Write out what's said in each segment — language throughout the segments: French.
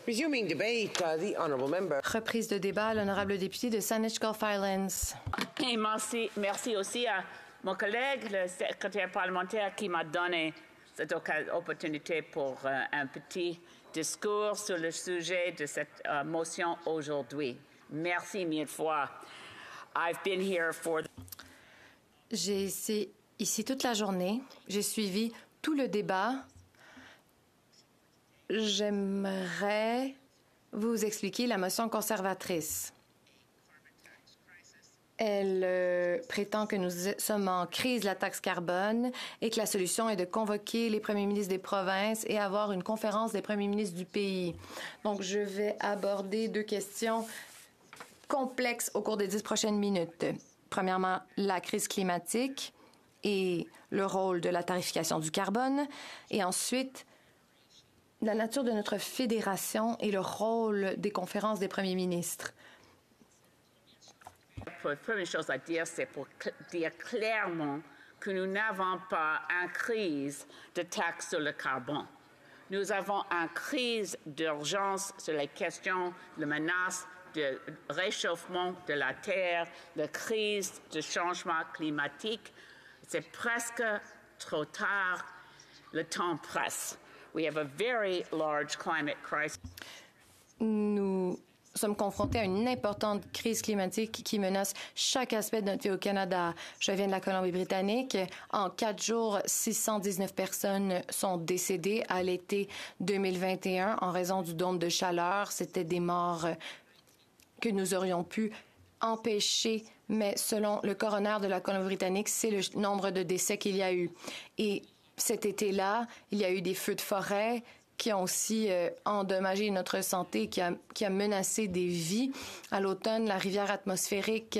Resuming debate, the honourable member. Reprise de débat, l'honorable député de Saanich Gulf Islands. Et merci aussi à mon collègue, le secrétaire parlementaire, qui m'a donné cette opportunité pour un petit discours sur le sujet de cette motion aujourd'hui. Merci mille fois. I've been here for... J'ai été ici toute la journée. J'ai suivi tout le débat. J'aimerais vous expliquer la motion conservatrice. Elle prétend que nous sommes en crise de la taxe carbone et que la solution est de convoquer les premiers ministres des provinces et avoir une conférence des premiers ministres du pays. Donc, je vais aborder deux questions complexes au cours des 10 prochaines minutes. Premièrement, la crise climatique et le rôle de la tarification du carbone. Et ensuite, la nature de notre fédération et le rôle des conférences des premiers ministres. La première chose à dire, c'est pour dire clairement que nous n'avons pas une crise de taxe sur le carbone. Nous avons une crise d'urgence sur les questions de menace de réchauffement de la Terre, la crise de changement climatique. C'est presque trop tard. Le temps presse. We have a very large climate crisis. Nous sommes confrontés à une importante crise climatique qui menace chaque aspect de notre vie au Canada. Je viens de la Colombie-Britannique. En 4 jours, 619 personnes sont décédées à l'été 2021 en raison du dôme de chaleur. C'était des morts que nous aurions pu empêcher, mais selon le coroner de la Colombie-Britannique, c'est le nombre de décès qu'il y a eu. Et cet été-là, il y a eu des feux de forêt qui ont aussi endommagé notre santé, qui a menacé des vies. À l'automne, la rivière atmosphérique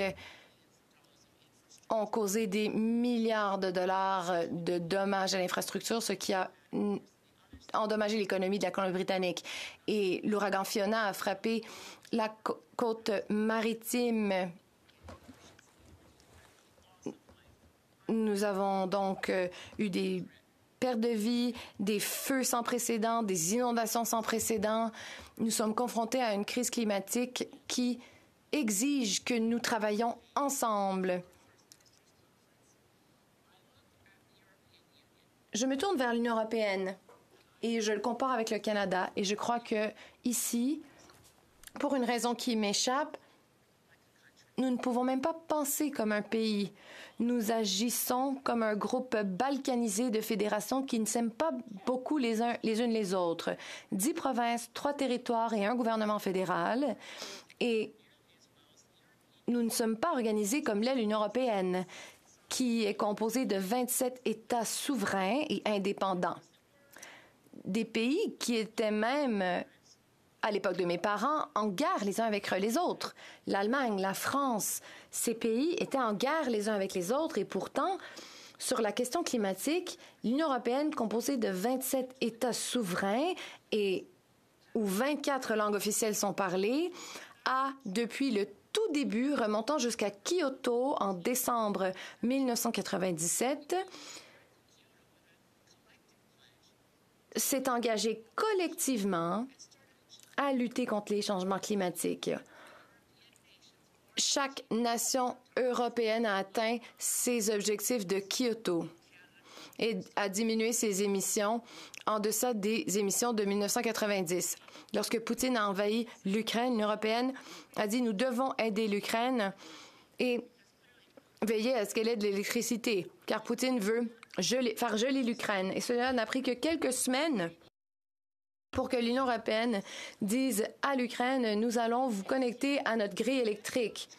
ont causé des milliards de dollars de dommages à l'infrastructure, ce qui a endommagé l'économie de la Colombie-Britannique. Et l'ouragan Fiona a frappé la côte maritime. Nous avons donc eu des pertes de vie, des feux sans précédent, des inondations sans précédent. Nous sommes confrontés à une crise climatique qui exige que nous travaillions ensemble. Je me tourne vers l'Union européenne et je le compare avec le Canada. Et je crois que ici, pour une raison qui m'échappe, nous ne pouvons même pas penser comme un pays. Nous agissons comme un groupe balkanisé de fédérations qui ne s'aiment pas beaucoup les unes les autres. 10 provinces, 3 territoires et un gouvernement fédéral. Et nous ne sommes pas organisés comme l'est l'Union européenne, qui est composée de 27 États souverains et indépendants. Des pays qui étaient même, à l'époque de mes parents, en guerre les uns avec les autres. L'Allemagne, la France, ces pays étaient en guerre les uns avec les autres et pourtant, sur la question climatique, l'Union européenne, composée de 27 États souverains et où 24 langues officielles sont parlées, a, depuis le tout début, remontant jusqu'à Kyoto en décembre 1997, s'est engagée collectivement à lutter contre les changements climatiques. Chaque nation européenne a atteint ses objectifs de Kyoto et a diminué ses émissions en deçà des émissions de 1990. Lorsque Poutine a envahi l'Ukraine, l'Union européenne a dit « Nous devons aider l'Ukraine et veiller à ce qu'elle ait de l'électricité, car Poutine veut faire geler l'Ukraine. » Et cela n'a pris que quelques semaines pour que l'Union européenne dise à l'Ukraine « Nous allons vous connecter à notre grille électrique ».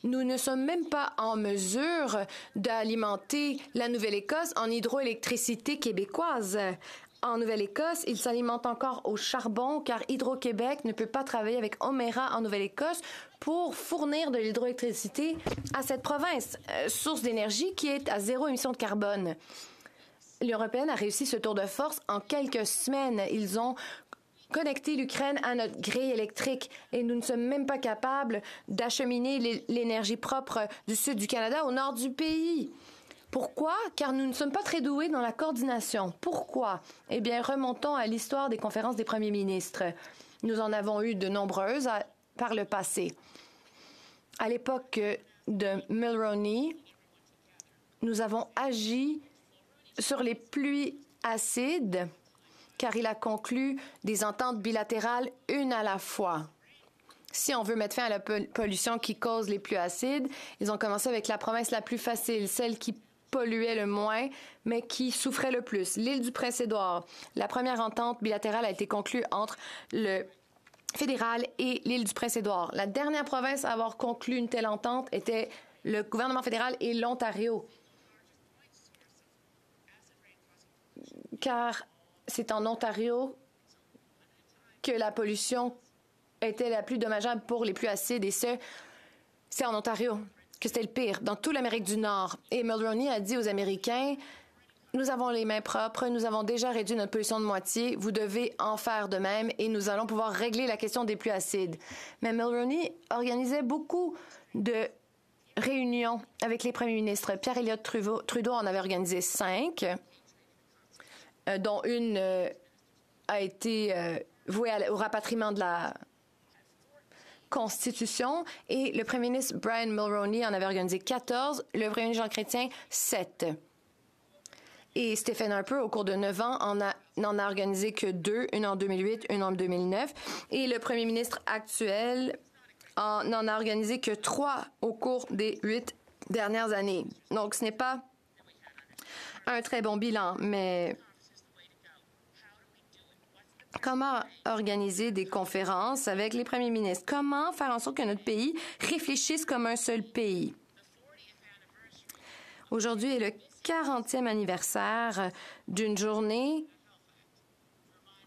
Nous ne sommes même pas en mesure d'alimenter la Nouvelle-Écosse en hydroélectricité québécoise. En Nouvelle-Écosse, ils s'alimentent encore au charbon car Hydro-Québec ne peut pas travailler avec Omera en Nouvelle-Écosse pour fournir de l'hydroélectricité à cette province, source d'énergie qui est à 0 émission de carbone. L'Union européenne a réussi ce tour de force en quelques semaines. Ils ont connecté l'Ukraine à notre grille électrique et nous ne sommes même pas capables d'acheminer l'énergie propre du sud du Canada au nord du pays. Pourquoi? Car nous ne sommes pas très doués dans la coordination. Pourquoi? Eh bien, remontons à l'histoire des conférences des premiers ministres. Nous en avons eu de nombreuses par le passé. À l'époque de Mulroney, nous avons agi sur les pluies acides car il a conclu des ententes bilatérales une à la fois. Si on veut mettre fin à la pollution qui cause les pluies acides, ils ont commencé avec la province la plus facile, celle qui polluait le moins, mais qui souffrait le plus, l'île du Prince-Édouard. La première entente bilatérale a été conclue entre le fédéral et l'île du Prince-Édouard. La dernière province à avoir conclu une telle entente était le gouvernement fédéral et l'Ontario. Car c'est en Ontario que la pollution était la plus dommageable pour les pluies acides, et c'est en Ontario que c'était le pire, dans toute l'Amérique du Nord. Et Mulroney a dit aux Américains, nous avons les mains propres, nous avons déjà réduit notre pollution de moitié, vous devez en faire de même et nous allons pouvoir régler la question des pluies acides. Mais Mulroney organisait beaucoup de réunions avec les premiers ministres. Pierre Elliott Trudeau en avait organisé 5, dont une a été vouée au rapatriement de la Constitution, et le premier ministre Brian Mulroney en avait organisé 14, le premier ministre Jean Chrétien 7. Et Stephen Harper, au cours de 9 ans, n'en a organisé que 2, une en 2008, une en 2009. Et le premier ministre actuel n'en a organisé que 3 au cours des 8 dernières années. Donc, ce n'est pas un très bon bilan, mais comment organiser des conférences avec les premiers ministres? Comment faire en sorte que notre pays réfléchisse comme un seul pays? Aujourd'hui est le 40e anniversaire d'une journée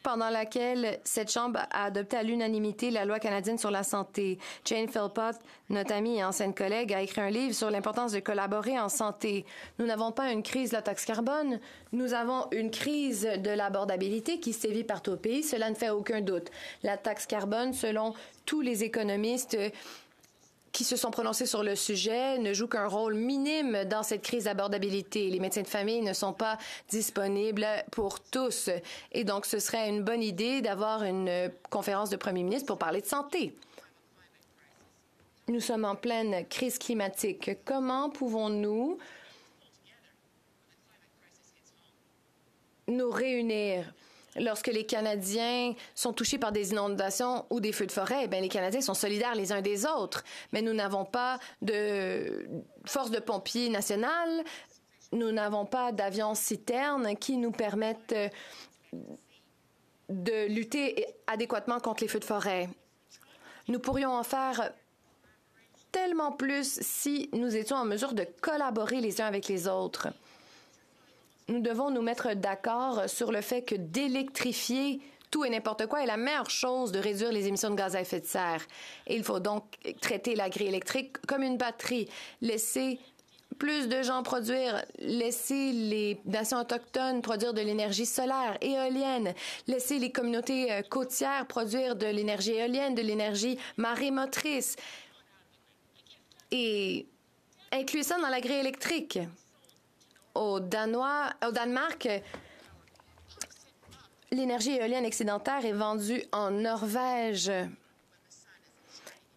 pendant laquelle cette Chambre a adopté à l'unanimité la loi canadienne sur la santé. Jane Philpott, notre amie et ancienne collègue, a écrit un livre sur l'importance de collaborer en santé. Nous n'avons pas une crise de la taxe carbone, nous avons une crise de l'abordabilité qui sévit partout au pays, cela ne fait aucun doute. La taxe carbone, selon tous les économistes qui se sont prononcés sur le sujet, ne joue qu'un rôle minime dans cette crise d'abordabilité. Les médecins de famille ne sont pas disponibles pour tous. Et donc, ce serait une bonne idée d'avoir une conférence de premier ministre pour parler de santé. Nous sommes en pleine crise climatique. Comment pouvons-nous nous réunir? Lorsque les Canadiens sont touchés par des inondations ou des feux de forêt, bien, les Canadiens sont solidaires les uns des autres. Mais nous n'avons pas de force de pompiers nationale, nous n'avons pas d'avions citernes qui nous permettent de lutter adéquatement contre les feux de forêt. Nous pourrions en faire tellement plus si nous étions en mesure de collaborer les uns avec les autres. Nous devons nous mettre d'accord sur le fait que d'électrifier tout et n'importe quoi est la meilleure chose de réduire les émissions de gaz à effet de serre. Et il faut donc traiter l'agri-électrique comme une batterie, laisser plus de gens produire, laisser les nations autochtones produire de l'énergie solaire, éolienne, laisser les communautés côtières produire de l'énergie éolienne, de l'énergie marémotrice et inclure ça dans l'agri-électrique. Au Danemark, l'énergie éolienne excédentaire est vendue en Norvège.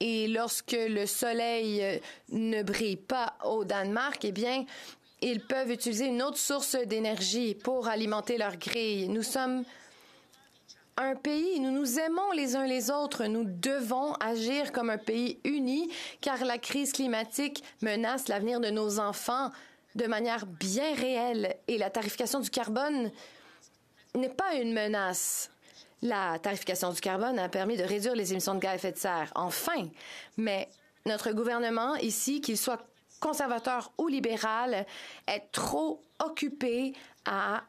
Et lorsque le soleil ne brille pas au Danemark, eh bien, ils peuvent utiliser une autre source d'énergie pour alimenter leur grille. Nous sommes un pays, nous nous aimons les uns les autres. Nous devons agir comme un pays uni, car la crise climatique menace l'avenir de nos enfants de manière bien réelle. Et la tarification du carbone n'est pas une menace. La tarification du carbone a permis de réduire les émissions de gaz à effet de serre, enfin. Mais notre gouvernement ici, qu'il soit conservateur ou libéral, est trop occupé à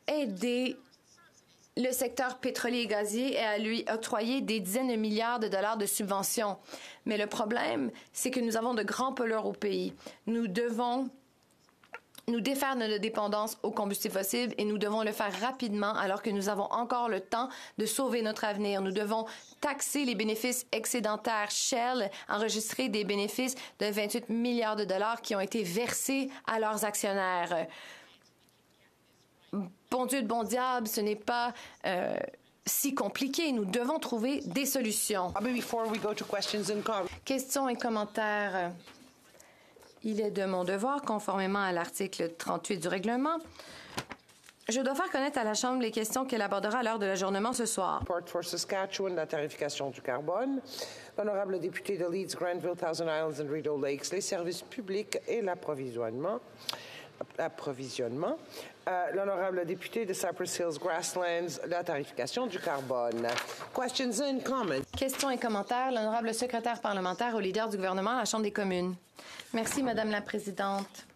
aider le secteur pétrolier et gazier et à lui octroyer des dizaines de milliards de dollars de subventions. Mais le problème, c'est que nous avons de grands pollueurs au pays. Nous devons nous défaire de notre dépendance aux combustibles fossiles et nous devons le faire rapidement alors que nous avons encore le temps de sauver notre avenir. Nous devons taxer les bénéfices excédentaires. Shell a enregistré des bénéfices de 28 milliards de dollars qui ont été versés à leurs actionnaires. Bon Dieu de bon diable, ce n'est pas si compliqué. Nous devons trouver des solutions. Questions et commentaires. Il est de mon devoir, conformément à l'article 38 du règlement, je dois faire connaître à la Chambre les questions qu'elle abordera à l'heure de l'ajournement ce soir. Report for Saskatchewan, la tarification du carbone. L'honorable député de Leeds, Granville, Thousand Islands and Rideau Lakes, les services publics et l'approvisionnement. L'honorable député de Cypress Hills, Grasslands, la tarification du carbone. Questions and comments. Questions et commentaires. L'honorable secrétaire parlementaire au leader du gouvernement à la Chambre des communes. Merci, Madame la Présidente.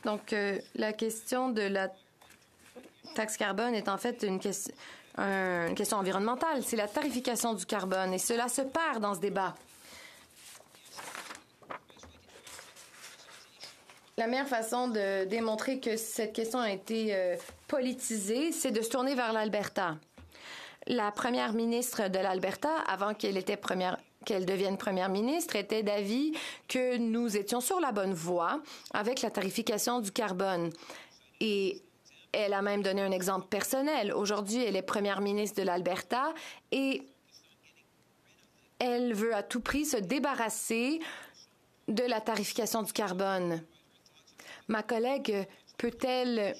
Donc, la question de la taxe carbone est en fait une question environnementale. C'est la tarification du carbone et cela se perd dans ce débat. La meilleure façon de démontrer que cette question a été politisée, c'est de se tourner vers l'Alberta. La première ministre de l'Alberta, avant qu'elle devienne première ministre, était d'avis que nous étions sur la bonne voie avec la tarification du carbone. Et elle a même donné un exemple personnel. Aujourd'hui, elle est première ministre de l'Alberta et elle veut à tout prix se débarrasser de la tarification du carbone. Ma collègue peut-elle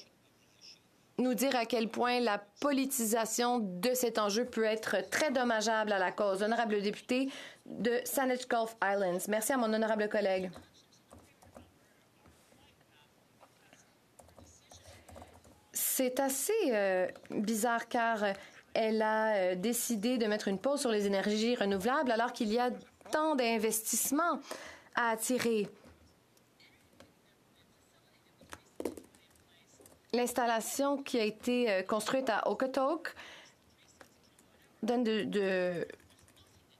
nous dire à quel point la politisation de cet enjeu peut être très dommageable à la cause? Honorable député de Saanich Gulf Islands. Merci à mon honorable collègue. C'est assez bizarre car elle a décidé de mettre une pause sur les énergies renouvelables alors qu'il y a tant d'investissements à attirer. L'installation qui a été construite à Okotoks donne de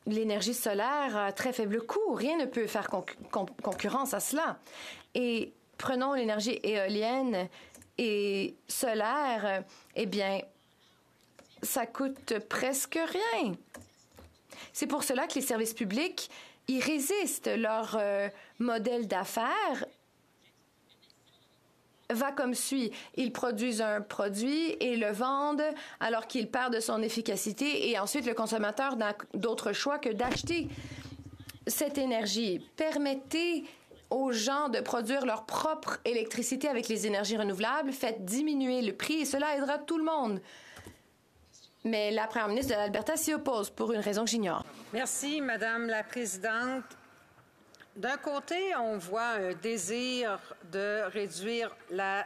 l'énergie solaire à très faible coût. Rien ne peut faire concurrence à cela. Et prenons l'énergie éolienne et solaire, eh bien, ça coûte presque rien. C'est pour cela que les services publics y résistent. Leur modèle d'affaires va comme suit. Ils produisent un produit et le vendent alors qu'il perd de son efficacité et ensuite le consommateur n'a d'autre choix que d'acheter cette énergie. Permettez aux gens de produire leur propre électricité avec les énergies renouvelables, faites diminuer le prix et cela aidera tout le monde. Mais la première ministre de l'Alberta s'y oppose pour une raison que j'ignore. Merci, Madame la Présidente. D'un côté, on voit un désir de réduire la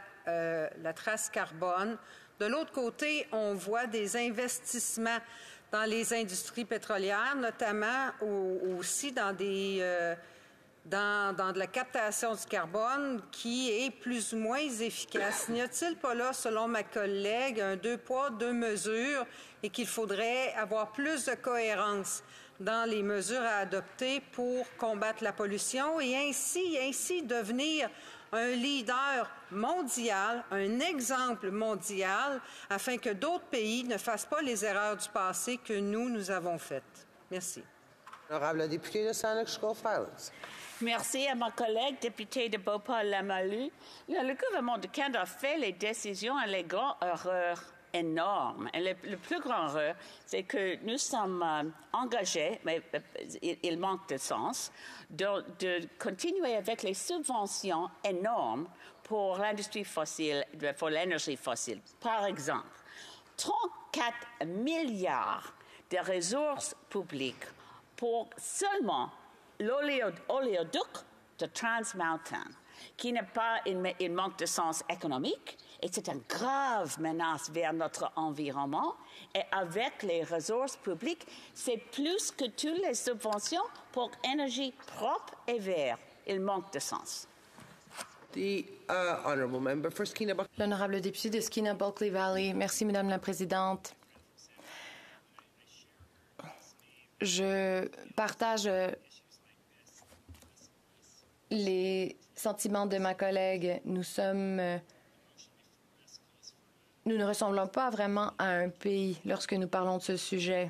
trace carbone. De l'autre côté, on voit des investissements dans les industries pétrolières, notamment aussi dans de la captation du carbone qui est plus ou moins efficace. N'y a-t-il pas là, selon ma collègue, un deux poids, deux mesures et qu'il faudrait avoir plus de cohérence dans les mesures à adopter pour combattre la pollution et ainsi devenir un leader mondial, un exemple mondial, afin que d'autres pays ne fassent pas les erreurs du passé que nous avons faites. Merci. Honorable député de Saanich Gulf Islands. Merci à ma collègue députée de Beauport-Lamalu. Le gouvernement de Canada a fait les décisions à les grandes erreurs énorme. Et le plus grand erreur, c'est que nous sommes engagés, mais il manque de sens, de continuer avec les subventions énormes pour l'industrie fossile, pour l'énergie fossile. Par exemple, 34 milliards de ressources publiques pour seulement l'oléoduc de Trans Mountain, qui n'est pas un manque de sens économique, et c'est une grave menace vers notre environnement. Et avec les ressources publiques, c'est plus que toutes les subventions pour énergie propre et verte. Il manque de sens. L'honorable député de Skeena-Bulkley Valley. Merci, Madame la Présidente. Je partage les sentiments de ma collègue. Nous ne ressemblons pas vraiment à un pays lorsque nous parlons de ce sujet.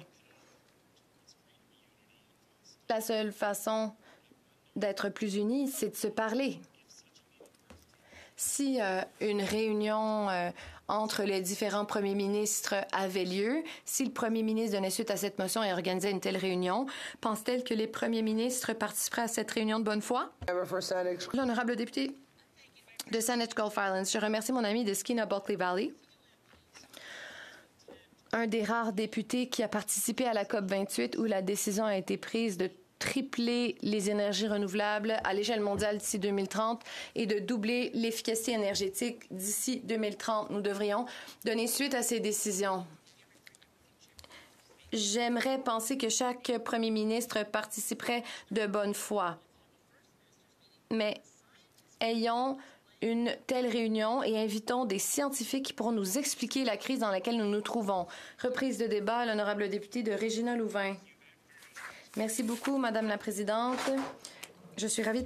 La seule façon d'être plus unis, c'est de se parler. si une réunion entre les différents premiers ministres avait lieu, si le premier ministre donnait suite à cette motion et organisait une telle réunion, pense-t-elle que les premiers ministres participeraient à cette réunion de bonne foi? L'honorable député de Saanich Gulf Islands. Je remercie mon ami de Skeena-Bulkley Valley, un des rares députés qui a participé à la COP28 où la décision a été prise de tripler les énergies renouvelables à l'échelle mondiale d'ici 2030 et de doubler l'efficacité énergétique d'ici 2030. Nous devrions donner suite à ces décisions. J'aimerais penser que chaque premier ministre participerait de bonne foi. Mais ayons une telle réunion et invitons des scientifiques qui pourront nous expliquer la crise dans laquelle nous nous trouvons. Reprise de débat, l'honorable député de Regina-Louvain. Merci beaucoup, Madame la Présidente. Je suis ravie de